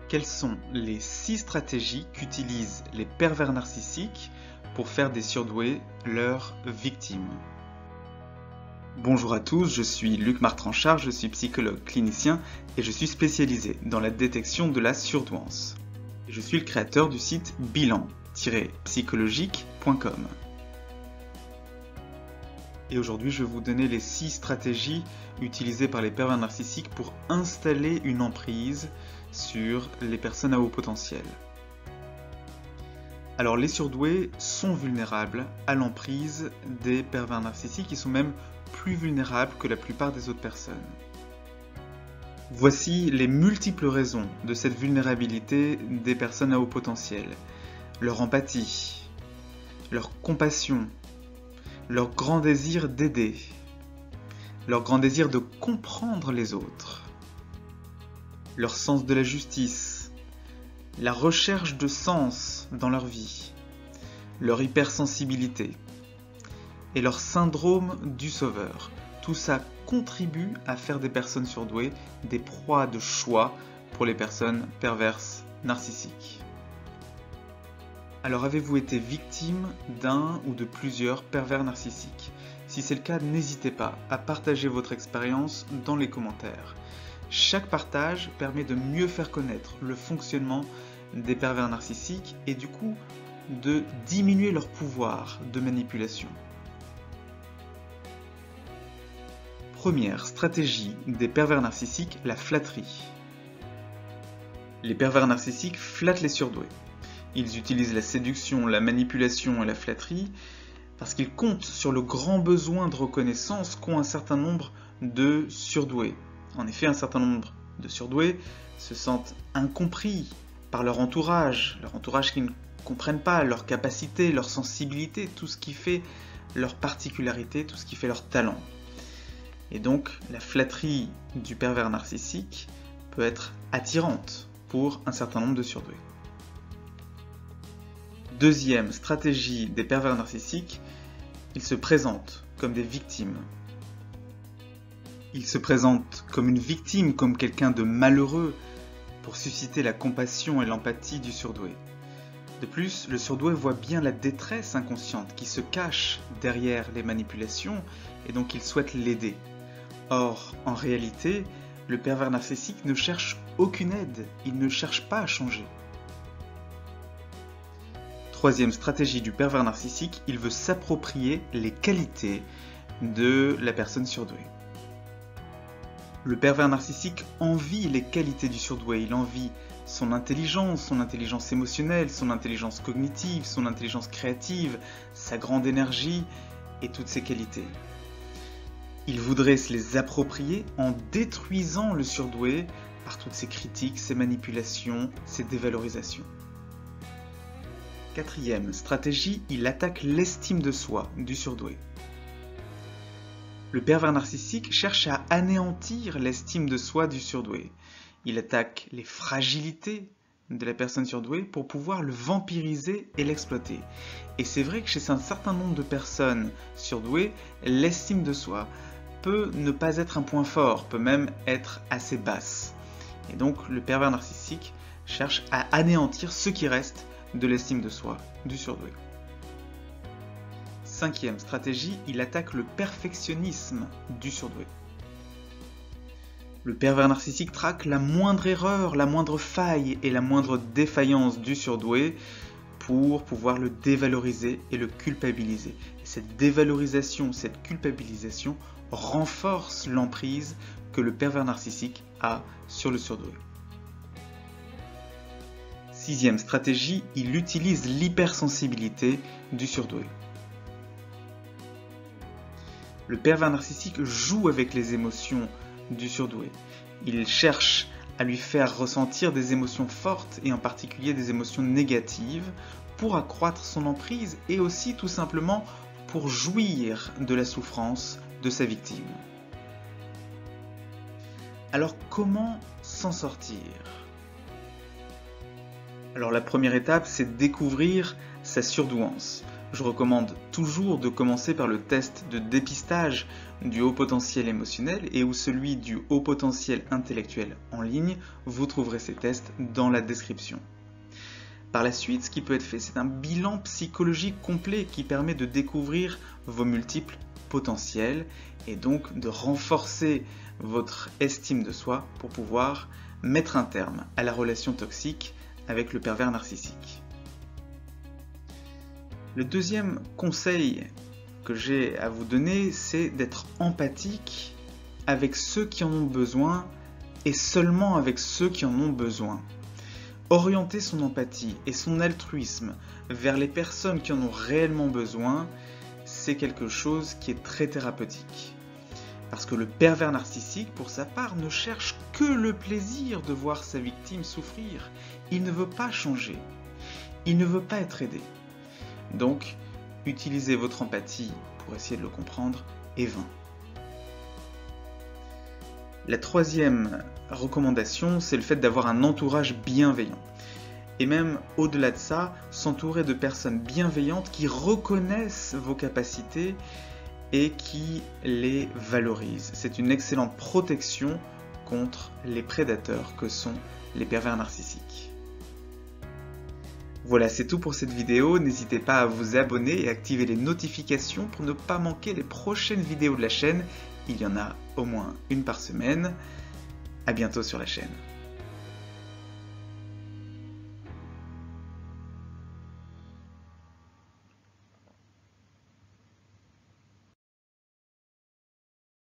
Quelles sont les 6 stratégies qu'utilisent les pervers narcissiques pour faire des surdoués leurs victimes? Bonjour à tous, je suis Luc Martranchard, je suis psychologue clinicien et je suis spécialisé dans la détection de la surdouance. Je suis le créateur du site bilan-psychologique.com. Et aujourd'hui, je vais vous donner les 6 stratégies utilisées par les pervers narcissiques pour installer une emprise sur les personnes à haut potentiel. Alors, les surdoués sont vulnérables à l'emprise des pervers narcissiques, ils sont même plus vulnérables que la plupart des autres personnes. Voici les multiples raisons de cette vulnérabilité des personnes à haut potentiel. Leur empathie, leur compassion, leur grand désir d'aider, leur grand désir de comprendre les autres, leur sens de la justice, la recherche de sens dans leur vie, leur hypersensibilité et leur syndrome du sauveur. Tout ça contribue à faire des personnes surdouées des proies de choix pour les personnes perverses narcissiques. Alors, avez-vous été victime d'un ou de plusieurs pervers narcissiques? Si c'est le cas, n'hésitez pas à partager votre expérience dans les commentaires. Chaque partage permet de mieux faire connaître le fonctionnement des pervers narcissiques et du coup de diminuer leur pouvoir de manipulation. Première stratégie des pervers narcissiques, la flatterie. Les pervers narcissiques flattent les surdoués. Ils utilisent la séduction, la manipulation et la flatterie parce qu'ils comptent sur le grand besoin de reconnaissance qu'ont un certain nombre de surdoués. En effet, un certain nombre de surdoués se sentent incompris par leur entourage qui ne comprennent pas leur capacité, leur sensibilité, tout ce qui fait leur particularité, tout ce qui fait leur talent. Et donc, la flatterie du pervers narcissique peut être attirante pour un certain nombre de surdoués. Deuxième stratégie des pervers narcissiques, ils se présentent comme des victimes. Ils se présentent comme une victime, comme quelqu'un de malheureux, pour susciter la compassion et l'empathie du surdoué. De plus, le surdoué voit bien la détresse inconsciente qui se cache derrière les manipulations et donc il souhaite l'aider. Or, en réalité, le pervers narcissique ne cherche aucune aide, il ne cherche pas à changer. Troisième stratégie du pervers narcissique, il veut s'approprier les qualités de la personne surdouée. Le pervers narcissique envie les qualités du surdoué, il envie son intelligence émotionnelle, son intelligence cognitive, son intelligence créative, sa grande énergie et toutes ses qualités. Il voudrait se les approprier en détruisant le surdoué par toutes ses critiques, ses manipulations, ses dévalorisations. Quatrième stratégie, il attaque l'estime de soi du surdoué. Le pervers narcissique cherche à anéantir l'estime de soi du surdoué. Il attaque les fragilités de la personne surdouée pour pouvoir le vampiriser et l'exploiter. Et c'est vrai que chez un certain nombre de personnes surdouées, l'estime de soi peut ne pas être un point fort, peut même être assez basse. Et donc le pervers narcissique cherche à anéantir ce qui reste de l'estime de soi du surdoué. Cinquième stratégie, il attaque le perfectionnisme du surdoué. Le pervers narcissique traque la moindre erreur, la moindre faille et la moindre défaillance du surdoué pour pouvoir le dévaloriser et le culpabiliser. Et cette dévalorisation, cette culpabilisation renforce l'emprise que le pervers narcissique a sur le surdoué. Sixième stratégie, il utilise l'hypersensibilité du surdoué. Le pervers narcissique joue avec les émotions du surdoué. Il cherche à lui faire ressentir des émotions fortes et en particulier des émotions négatives pour accroître son emprise et aussi tout simplement pour jouir de la souffrance de sa victime. Alors comment s'en sortir ? Alors la première étape, c'est découvrir sa surdouance. Je recommande toujours de commencer par le test de dépistage du haut potentiel émotionnel et ou celui du haut potentiel intellectuel en ligne. Vous trouverez ces tests dans la description. Par la suite, ce qui peut être fait, c'est un bilan psychologique complet qui permet de découvrir vos multiples potentiels et donc de renforcer votre estime de soi pour pouvoir mettre un terme à la relation toxique avec le pervers narcissique. Le deuxième conseil que j'ai à vous donner, c'est d'être empathique avec ceux qui en ont besoin et seulement avec ceux qui en ont besoin. Orienter son empathie et son altruisme vers les personnes qui en ont réellement besoin, c'est quelque chose qui est très thérapeutique. Parce que le pervers narcissique, pour sa part, ne cherche que le plaisir de voir sa victime souffrir. Il ne veut pas changer. Il ne veut pas être aidé. Donc, utiliser votre empathie pour essayer de le comprendre est vain. La troisième recommandation, c'est le fait d'avoir un entourage bienveillant. Et même au-delà de ça, s'entourer de personnes bienveillantes qui reconnaissent vos capacités et qui les valorisent. C'est une excellente protection contre les prédateurs que sont les pervers narcissiques. Voilà, c'est tout pour cette vidéo. N'hésitez pas à vous abonner et activer les notifications pour ne pas manquer les prochaines vidéos de la chaîne. Il y en a au moins une par semaine. À bientôt sur la chaîne.